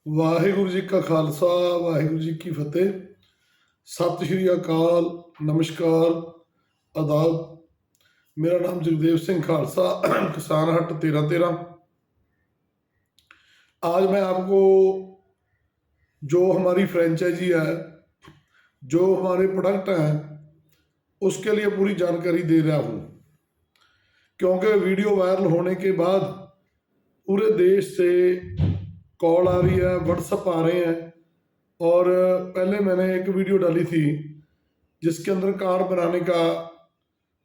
वाहिगुरु जी का खालसा वाहिगुरु जी की फतेह। सत श्री अकाल, नमस्कार, आदाब। मेरा नाम जगदेव सिंह खालसा, किसान हट 1313। आज मैं आपको जो हमारी फ्रेंचाइजी है, जो हमारे प्रोडक्ट हैं, उसके लिए पूरी जानकारी दे रहा हूँ। क्योंकि वीडियो वायरल होने के बाद पूरे देश से कॉल आ रही है, व्हाट्सएप आ रहे हैं। और पहले मैंने एक वीडियो डाली थी जिसके अंदर कार्ड बनाने का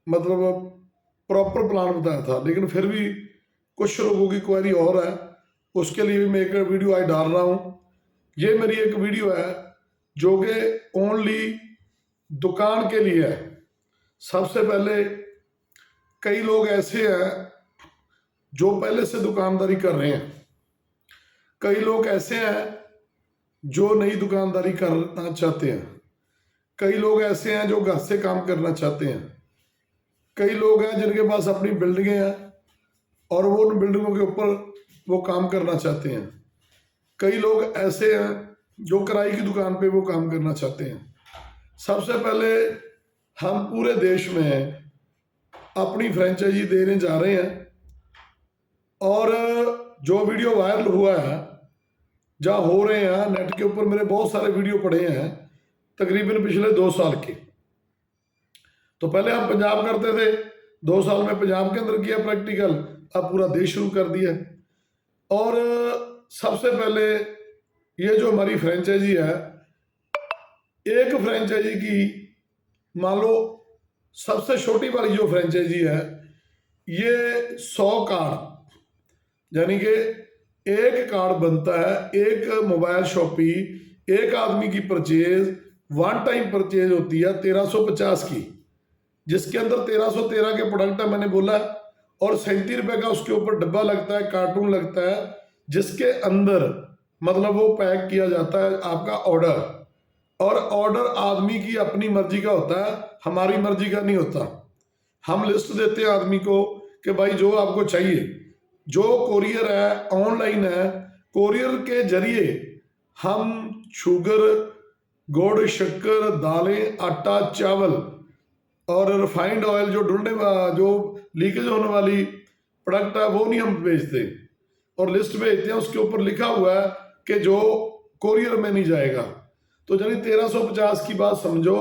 मतलब प्रॉपर प्लान बताया था, लेकिन फिर भी कुछ लोगों की क्वेरी और है, उसके लिए भी मैं एक वीडियो आज डाल रहा हूँ। ये मेरी एक वीडियो है जो कि ओनली दुकान के लिए है। सबसे पहले कई लोग ऐसे हैं जो पहले से दुकानदारी कर रहे हैं, कई लोग ऐसे हैं जो नई दुकानदारी करना चाहते हैं, कई लोग ऐसे हैं जो घर से काम करना चाहते हैं, कई लोग हैं जिनके पास अपनी बिल्डिंगें हैं और वो उन बिल्डिंगों के ऊपर वो काम करना चाहते हैं, कई लोग ऐसे हैं जो किराए की दुकान पे वो काम करना चाहते हैं। सबसे पहले हम पूरे देश में अपनी फ्रेंचाइजी देने जा रहे हैं। और जो वीडियो वायरल हुआ है, जहाँ हो रहे हैं नेट के ऊपर, मेरे बहुत सारे वीडियो पड़े हैं तकरीबन पिछले 2 साल के। तो पहले हम पंजाब करते थे, 2 साल में पंजाब के अंदर किया प्रैक्टिकल, अब पूरा देश शुरू कर दिया। और सबसे पहले ये जो हमारी फ्रेंचाइजी है, एक फ्रेंचाइजी की मान लो सबसे छोटी वाली जो फ्रेंचाइजी है, ये 100 कार्ड, यानी कि एक कार्ड बनता है, एक मोबाइल शॉपी, एक आदमी की परचेज, वन टाइम परचेज होती है 1350 की, जिसके अंदर 1313 के प्रोडक्ट है मैंने बोला, और 37 रुपये का उसके ऊपर डब्बा लगता है, कार्टून लगता है, जिसके अंदर मतलब वो पैक किया जाता है आपका ऑर्डर। और ऑर्डर आदमी की अपनी मर्जी का होता है, हमारी मर्जी का नहीं होता। हम लिस्ट देते हैं आदमी को कि भाई जो आपको चाहिए, जो कोरियर है ऑनलाइन है, कोरियर के जरिए हम शुगर, गुड़, शक्कर, दालें, आटा, चावल और रिफाइंड ऑयल जो जो लीकेज होने वाली प्रोडक्ट है वो नहीं हम बेचते, और लिस्ट भेजते हैं, उसके ऊपर लिखा हुआ है कि जो कोरियर में नहीं जाएगा। तो यानी 1350 की बात समझो,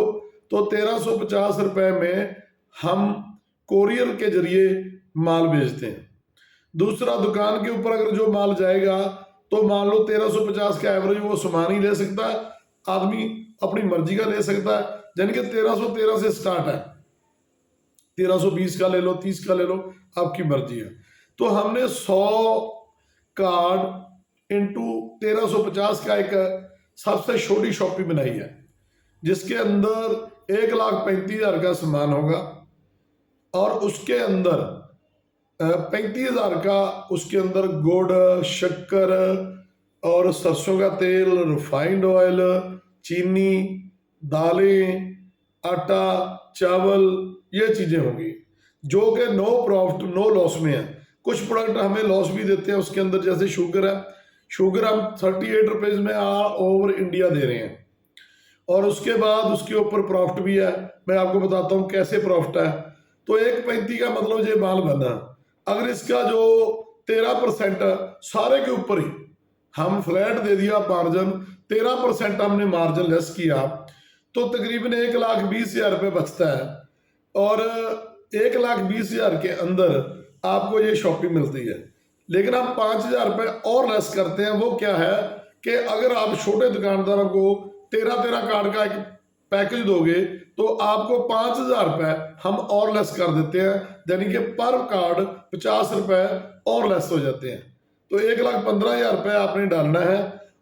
तो 1350 रुपये में हम कोरियर के जरिए माल बेचते हैं। दूसरा, दुकान के ऊपर अगर जो माल जाएगा तो मान लो 1350 का एवरेज वो सामान ही ले सकता है, आदमी अपनी मर्जी का ले सकता है, यानी कि 1313 से स्टार्ट है, 1320 का ले लो, 30 का ले लो, आपकी मर्जी है। तो हमने 100 कार्ड इंटू 1350 का एक सबसे छोटी शॉपी बनाई है, जिसके अंदर 1,35,000 का सामान होगा, और उसके अंदर 35,000 का उसके अंदर गुड़, शक्कर और सरसों का तेल, रिफाइंड ऑयल, चीनी, दालें, आटा, चावल, ये चीजें होंगी, जो कि नो प्रॉफिट नो लॉस में है। कुछ प्रोडक्ट हमें लॉस भी देते हैं उसके अंदर, जैसे शुगर है, शुगर हम 38 रुपीज में ऑल ओवर इंडिया दे रहे हैं, और उसके बाद उसके ऊपर प्रॉफिट भी है। मैं आपको बताता हूँ कैसे प्रॉफिट है। तो 1,35 का मतलब ये माल बना, अगर इसका जो 13% सारे के ऊपर ही हम फ्लैट दे दिया मार्जिन, 13% हमने मार्जिन लेस किया, तो तकरीबन 1,20,000 रुपये बचता है। और 1,20,000 के अंदर आपको ये शॉपिंग मिलती है। लेकिन हम 5,000 रुपये और लेस करते हैं। वो क्या है कि अगर आप छोटे दुकानदारों को 13 कार्ड का एक पैकेज दोगे तो आपको 5,000 रुपये हम और लेस कर देते हैं, यानी कि पर कार्ड 50 रुपये और लेस हो जाते हैं। तो 1,15,000 रुपये आपने डालना है,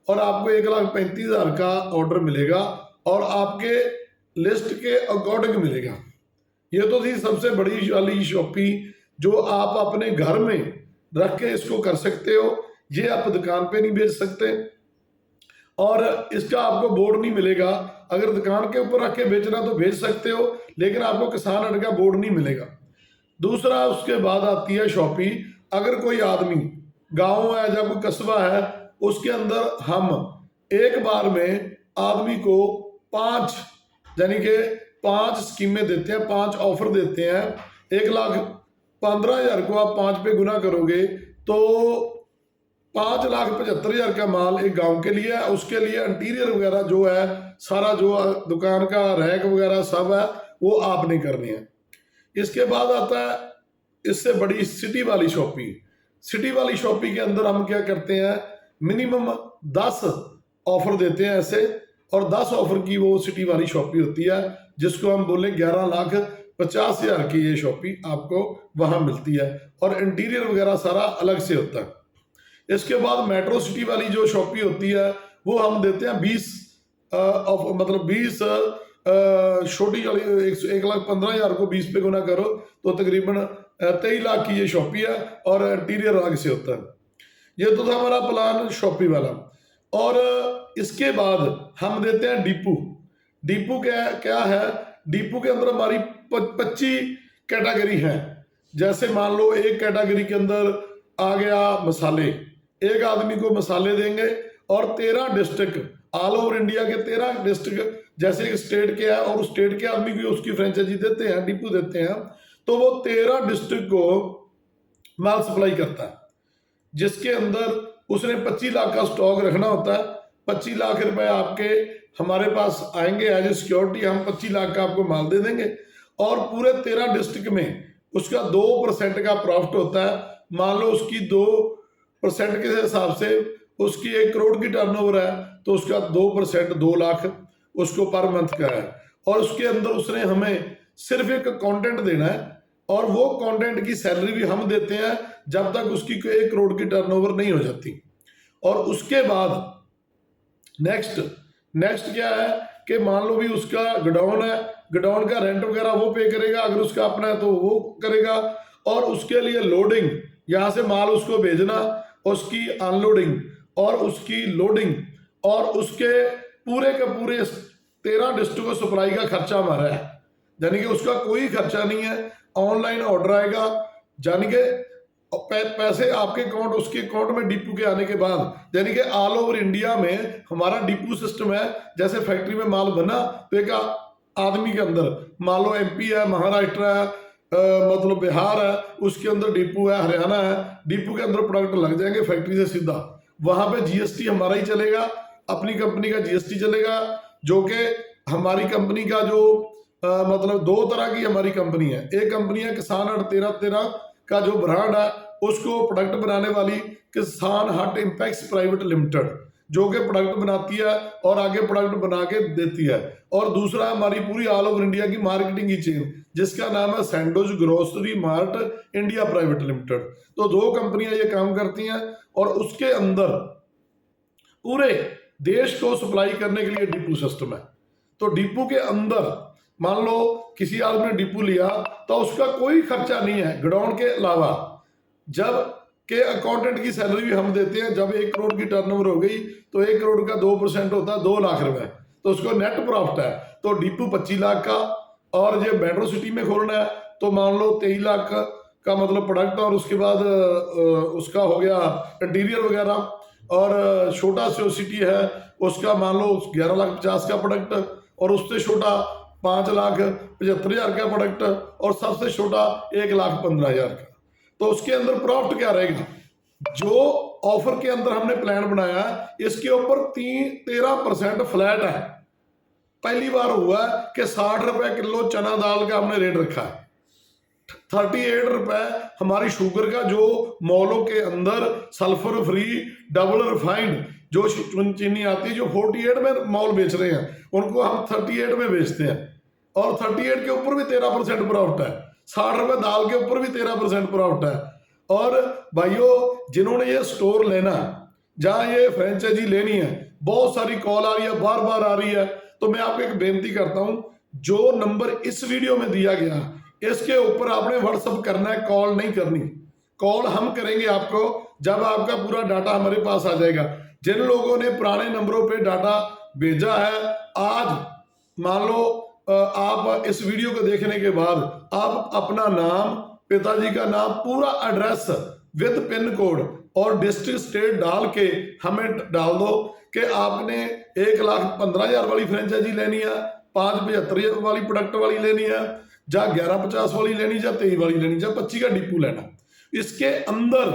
और आपको 1,35,000 का ऑर्डर मिलेगा, और आपके लिस्ट के अकॉर्डिंग मिलेगा। ये तो थी सबसे बड़ी वाली शॉपी, जो आप अपने घर में रख के इसको कर सकते हो। ये आप दुकान पे नहीं बेच सकते, और इसका आपको बोर्ड नहीं मिलेगा। अगर दुकान के ऊपर रख के बेचना तो बेच सकते हो, लेकिन आपको किसान हट का बोर्ड नहीं मिलेगा। दूसरा, उसके बाद आती है शॉपी, अगर कोई आदमी गांव है या कोई कस्बा है, उसके अंदर हम एक बार में आदमी को 5 यानी कि 5 स्कीमें देते हैं, 5 ऑफर देते हैं। 1,15,000 को आप 5 पे गुना करोगे तो 5,75,000 का माल एक गांव के लिए है। उसके लिए इंटीरियर वगैरह जो है सारा, जो दुकान का रैक वगैरह सब है, वो आपने करने हैं। इसके बाद आता है इससे बड़ी सिटी वाली शॉपिंग। सिटी वाली शॉपिंग के अंदर हम क्या करते हैं, मिनिमम 10 ऑफर देते हैं ऐसे, और 10 ऑफर की वो सिटी वाली शॉपिंग होती है, जिसको हम बोले 11,50,000 की ये शॉपिंग आपको वहां मिलती है, और इंटीरियर वगैरह सारा अलग से होता है। इसके बाद मेट्रो सिटी वाली जो शॉपिंग होती है वो हम देते हैं 20 मतलब 20 छोटी वाली 1,15,000 को 20 पे गुना करो तो तकरीबन 23 लाख की ये शॉपिंग है, और इंटीरियर अलग से होता है। ये तो था हमारा प्लान शॉपिंग वाला। और इसके बाद हम देते हैं डिपू। डिपू क्या है, डिपू के अंदर हमारी 25 कैटेगरी है। जैसे मान लो एक कैटेगरी के अंदर आ गया मसाले, एक आदमी को मसाले देंगे, और 13 डिस्ट्रिक्ट ऑल ओवर इंडिया के 13 डिस्ट्रिक्ट, जैसे एक स्टेट के है और उस स्टेट के आदमी को उसकी फ्रेंचाइजी देते हैं, डिपू देते हैं, तो वो 13 डिस्ट्रिक्ट को माल सप्लाई करता है, जिसके अंदर उसने 25 लाख का स्टॉक रखना होता है। 25 लाख रुपए आपके हमारे पास आएंगे एज ए सिक्योरिटी, हम 25 लाख का आपको माल दे देंगे, और पूरे 13 डिस्ट्रिक्ट में उसका 2% का प्रॉफिट होता है। मान लो उसकी 2% के हिसाब से उसकी 1 करोड़ की टर्नओवर है, तो उसका 2% 2 लाख उसको पर मंथ का है, और उसके अंदर उसने हमें सिर्फ एक कंटेंट देना है, और वो कंटेंट की सैलरी भी हम देते हैं जब तक उसकी 1 करोड़ की टर्नओवर नहीं हो जाती। और उसके बाद नेक्स्ट क्या है कि मान लो भी उसका गोडाउन है, गोडाउन का रेंट वगैरह वो पे करेगा, अगर उसका अपना है तो वो करेगा, और उसके लिए लोडिंग, यहाँ से माल उसको भेजना, उसकी अनलोडिंग और उसकी लोडिंग, और उसके पूरे के पूरे 13 डिस्ट्रिक्ट को सप्लाई का खर्चा हमारा है, यानी कि उसका कोई खर्चा नहीं है। ऑनलाइन ऑर्डर आएगा, यानी कि पैसे आपके अकाउंट, उसके अकाउंट में डिपू के आने के बाद, यानी कि ऑल ओवर इंडिया में हमारा डिपू सिस्टम है। जैसे फैक्ट्री में माल बना तो एक आदमी के अंदर, मान लो एमपी है, महाराष्ट्र है, मतलब बिहार है, उसके अंदर डिपू है, हरियाणा है, डिपू के अंदर प्रोडक्ट लग जाएंगे फैक्ट्री से सीधा, वहां पे जीएसटी हमारा ही चलेगा, अपनी कंपनी का जीएसटी चलेगा, जो कि हमारी कंपनी का जो मतलब 2 तरह की हमारी कंपनी है। एक कंपनी है किसान हट 13 का जो ब्रांड है, उसको प्रोडक्ट बनाने वाली किसान हट इंपैक्स प्राइवेट लिमिटेड, जो कि प्रोडक्ट बनाती है और आगे प्रोडक्ट बना के देती है। और दूसरा हमारी पूरी ऑल ओवर इंडिया की मार्केटिंग की चेन, जिसका नाम है Sandoz grocery mart India private limited. तो 2 कंपनियां ये काम करती हैं, और उसके अंदर पूरे देश को सप्लाई करने के लिए डिपू सिस्टम है। तो डिपू के अंदर मान लो किसी आदमी ने डिपू लिया तो उसका कोई खर्चा नहीं है गोडाउन के अलावा। जब के अकाउंटेंट की सैलरी भी हम देते हैं, जब 1 करोड़ की टर्नओवर हो गई तो 1 करोड़ का 2% होता है 2 लाख रुपए, तो उसको नेट प्रॉफिट है। तो डिपू 25 लाख का, और ये मेट्रो सिटी में खोलना है तो मान लो 23 लाख का मतलब प्रोडक्ट, और उसके बाद उसका हो गया इंटीरियर वगैरह, और छोटा सा सिटी है उसका मान लो 11,50,000 का प्रोडक्ट, और उससे छोटा 5,75,000 का प्रोडक्ट, और सबसे छोटा 1,15,000 का। तो उसके अंदर प्रॉफिट क्या रहेगा, जो ऑफर के अंदर हमने प्लान बनाया इसके ऊपर 13% फ्लैट है। पहली बार हुआ कि 60 रुपए किलो चना दाल का हमने रेट रखा है, 38 रुपए हमारी शुगर का, जो मॉलों के अंदर सल्फर फ्री डबल रिफाइंड जो चीनी आती है, जो 48 में मॉल बेच रहे हैं, उनको हम 38 में बेचते हैं, और 38 के ऊपर भी 13% प्रॉफिट है, 60 रुपए दाल के ऊपर भी 13% प्रॉफिट है। और भाइयों जिन्होंने ये स्टोर लेना, जहां ये फ्रेंचाइजी लेनी है, बहुत सारी कॉल आ रही है, बार बार आ रही है, तो मैं आपको एक बेनती करता हूं, जो नंबर इस वीडियो में दिया गया इसके ऊपर आपने व्हाट्सअप करना है, कॉल नहीं करनी। कॉल हम करेंगे आपको जब आपका पूरा डाटा हमारे पास आ जाएगा। जिन लोगों ने पुराने नंबरों पे डाटा भेजा है, आज मान लो आप इस वीडियो को देखने के बाद आप अपना नाम, पिताजी का नाम, पूरा एड्रेस विद पिन कोड और डिस्ट्रिक्ट स्टेट डाल के हमें डाल दो कि आपने 1,15,000 वाली फ्रेंचाइजी लेनी है, 5,75 वाली प्रोडक्ट वाली लेनी है, या 11,50 वाली लेनी, या 23 वाली लेनी, या 25 का डिपू लेना। इसके अंदर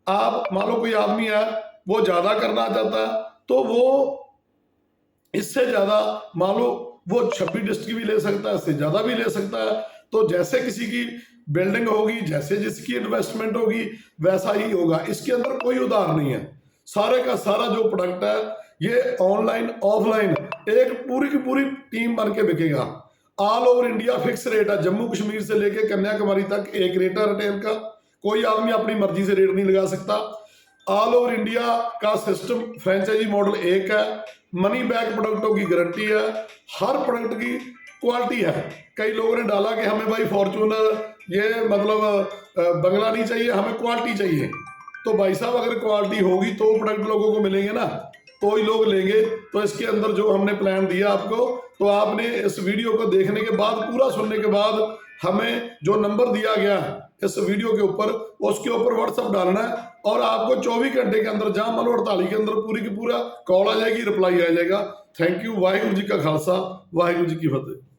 आप मान लो कोई आदमी है वो ज्यादा करना चाहता है तो वो इससे ज्यादा मान लो वो 26 डिस्ट्रिक्ट भी ले सकता है, इससे ज्यादा भी ले सकता है। तो जैसे किसी की बिल्डिंग होगी, जैसे जिसकी इन्वेस्टमेंट होगी, वैसा ही होगा। इसके अंदर कोई उधार नहीं है। सारे का सारा जो प्रोडक्ट है ये ऑनलाइन ऑफलाइन एक पूरी की पूरी टीम बन के बिकेगा। All over India fix rate है, जम्मू कश्मीर से लेके कन्याकुमारी तक एक रेट है रिटेल का। कोई आदमी अपनी मर्जी से रेट नहीं लगा सकता। ऑल ओवर इंडिया का सिस्टम फ्रेंचाइजी मॉडल एक है। मनी बैक प्रोडक्टों की गारंटी है, हर प्रोडक्ट की क्वालिटी है। कई लोगों ने डाला कि हमें भाई फॉर्चूनर ये मतलब बंगला नहीं चाहिए, हमें क्वालिटी चाहिए। तो भाई साहब अगर क्वालिटी होगी तो प्रोडक्ट लोगों को मिलेंगे ना, तो ही लोग लेंगे। तो इसके अंदर जो हमने प्लान दिया आपको, तो आपने इस वीडियो को देखने के बाद, पूरा सुनने के बाद, हमें जो नंबर दिया गया इस वीडियो के ऊपर, उसके ऊपर व्हाट्सएप डालना है और आपको 24 घंटे के अंदर, जहां मान लो 48 के अंदर पूरी की पूरा कॉल आ जाएगी, रिप्लाई आ जाएगा। Thank you. वाहिगुरू जी का खालसा, वाहिगुरू जी की फतेह।